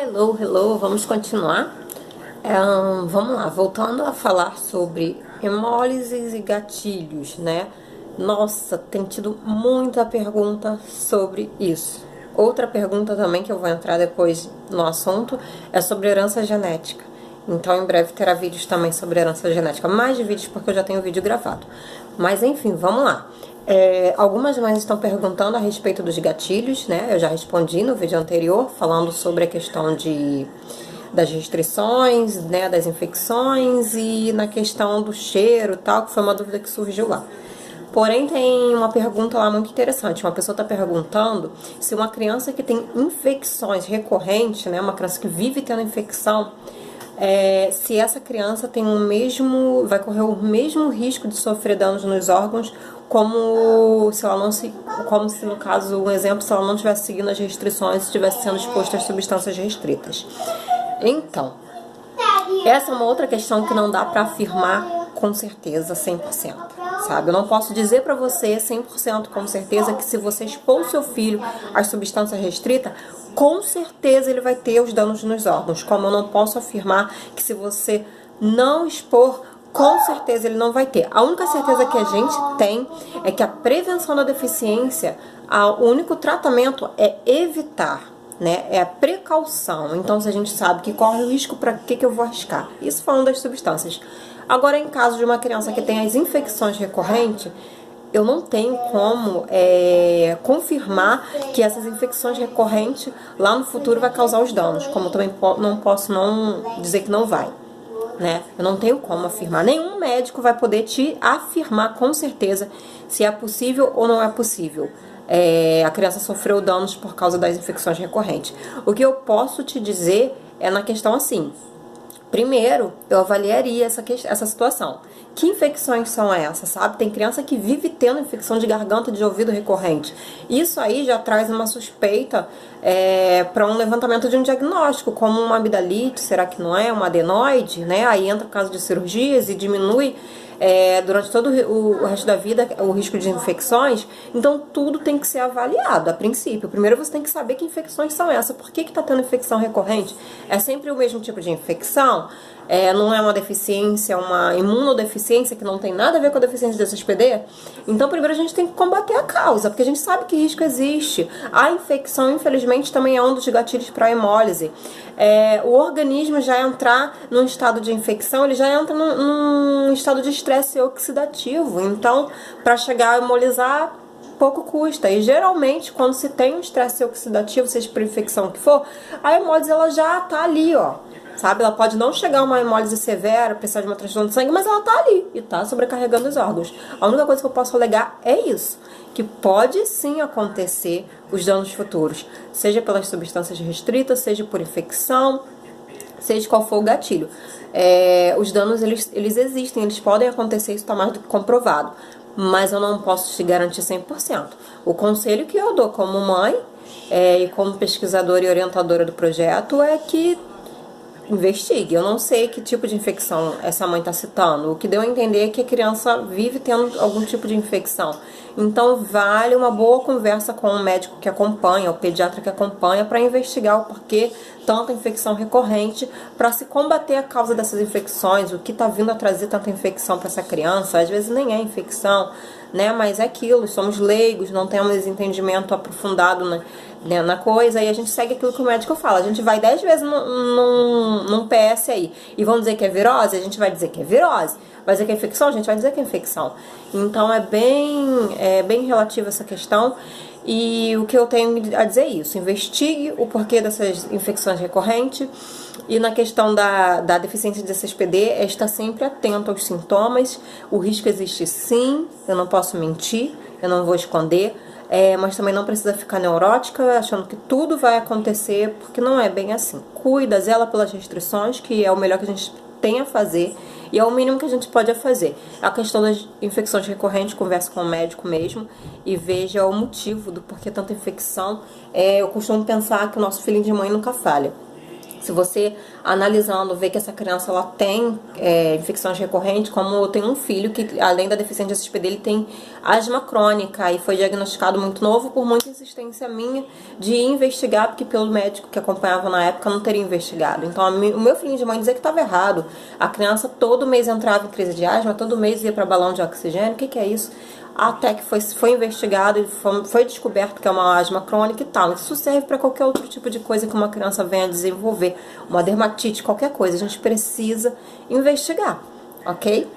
Hello, hello, vamos continuar? Vamos lá, voltando a falar sobre hemólises e gatilhos, né? Nossa, tem tido muita pergunta sobre isso. Outra pergunta também que eu vou entrar depois no assunto é sobre herança genética. Então, em breve terá vídeos também sobre herança genética. Mais de vídeos porque eu já tenho vídeo gravado. Mas, enfim, vamos lá. Algumas mães estão perguntando a respeito dos gatilhos, né? Eu já respondi no vídeo anterior, falando sobre a questão das restrições, né? Das infecções e na questão do cheiro e tal, que foi uma dúvida que surgiu lá. Porém, tem uma pergunta lá muito interessante. Uma pessoa está perguntando se uma criança que tem infecções recorrentes, né? Uma criança que vive tendo infecção, se essa criança tem vai correr o mesmo risco de sofrer danos nos órgãos, como se no caso, um exemplo, se ela não estivesse seguindo as restrições, estivesse sendo exposta às substâncias restritas. Então, essa é uma outra questão que não dá para afirmar com certeza 100%, sabe? Eu não posso dizer para você 100% com certeza que se você expor o seu filho às substâncias restritas, com certeza ele vai ter os danos nos órgãos. Como eu não posso afirmar que se você não expor, com certeza ele não vai ter. A única certeza que a gente tem é que a prevenção da deficiência, o único tratamento é evitar, né? É a precaução. Então, se a gente sabe que corre o risco, para que eu vou arriscar? Isso falando das substâncias. Agora, em caso de uma criança que tem as infecções recorrentes, eu não tenho como confirmar que essas infecções recorrentes lá no futuro vai causar os danos, como eu também não posso não dizer que não vai, né? Eu não tenho como afirmar. Nenhum médico vai poder te afirmar com certeza se é possível ou não é possível. A criança sofreu danos por causa das infecções recorrentes. O que eu posso te dizer é na questão assim. Primeiro, eu avaliaria essa situação. Que infecções são essas, sabe? Tem criança que vive tendo infecção de garganta, de ouvido recorrente. Isso aí já traz uma suspeita para um levantamento de um diagnóstico, como uma amidalite, será que não é? Uma adenoide, né? Aí entra o caso de cirurgias e diminui durante todo o resto da vida o risco de infecções. Então tudo tem que ser avaliado a princípio. Primeiro você tem que saber que infecções são essas. Por que está tendo infecção recorrente? É sempre o mesmo tipo de infecção? Não é uma deficiência, uma imunodeficiência que não tem nada a ver com a deficiência de SSPD? Então primeiro a gente tem que combater a causa, porque a gente sabe que risco existe. A infecção, infelizmente, também é um dos gatilhos para a hemólise. O organismo já entrar num estado de infecção, ele já entra num estado de estresse oxidativo. Então, para chegar a hemolizar, pouco custa. E geralmente, quando se tem um estresse oxidativo, seja por infecção que for, a hemólise ela já tá ali, ó. Sabe? Ela pode não chegar a uma hemólise severa, precisar de uma transfusão de sangue, mas ela tá ali e tá sobrecarregando os órgãos. A única coisa que eu posso alegar é isso, que pode sim acontecer os danos futuros, seja pelas substâncias restritas, seja por infecção, seja qual for o gatilho. Os danos, eles existem, eles podem acontecer, isso está mais do que comprovado, mas eu não posso te garantir 100%. O conselho que eu dou como mãe e como pesquisadora e orientadora do projeto é que investigue. Eu não sei que tipo de infecção essa mãe está citando. O que deu a entender é que a criança vive tendo algum tipo de infecção. Então vale uma boa conversa com o médico que acompanha, o pediatra que acompanha, para investigar o porquê tanta infecção recorrente, para se combater a causa dessas infecções, o que está vindo a trazer tanta infecção para essa criança. Às vezes nem é infecção, né? Mas é aquilo, somos leigos, não temos entendimento aprofundado na coisa, e a gente segue aquilo que o médico fala. A gente vai 10 vezes num PS aí e vão dizer que é virose, a gente vai dizer que é virose. Vai dizer que é infecção, a gente vai dizer que é infecção. Então é bem relativo essa questão. E o que eu tenho a dizer é isso: investigue o porquê dessas infecções recorrentes. E na questão da deficiência de SSPD, estar sempre atento aos sintomas. O risco existe sim, eu não posso mentir, eu não vou esconder. Mas também não precisa ficar neurótica, achando que tudo vai acontecer, porque não é bem assim. Cuida, zela pelas restrições, que é o melhor que a gente tem a fazer, e é o mínimo que a gente pode fazer. A questão das infecções recorrentes, converse com o médico mesmo e veja o motivo do porquê tanta infecção. Eu costumo pensar que o nosso filhinho de mãe nunca falha. Se você, analisando, vê que essa criança ela tem infecções recorrentes, como eu tenho um filho que, além da deficiência de SSP dele, tem asma crônica e foi diagnosticado muito novo por muita insistência minha de investigar, porque pelo médico que acompanhava na época não teria investigado. Então, o meu filhinho de mãe dizia que estava errado. A criança todo mês entrava em crise de asma, todo mês ia para balão de oxigênio. O que que é isso? Até que foi investigado e foi descoberto que é uma asma crônica e tal. Isso serve para qualquer outro tipo de coisa que uma criança venha desenvolver, uma dermatite, qualquer coisa. A gente precisa investigar, ok?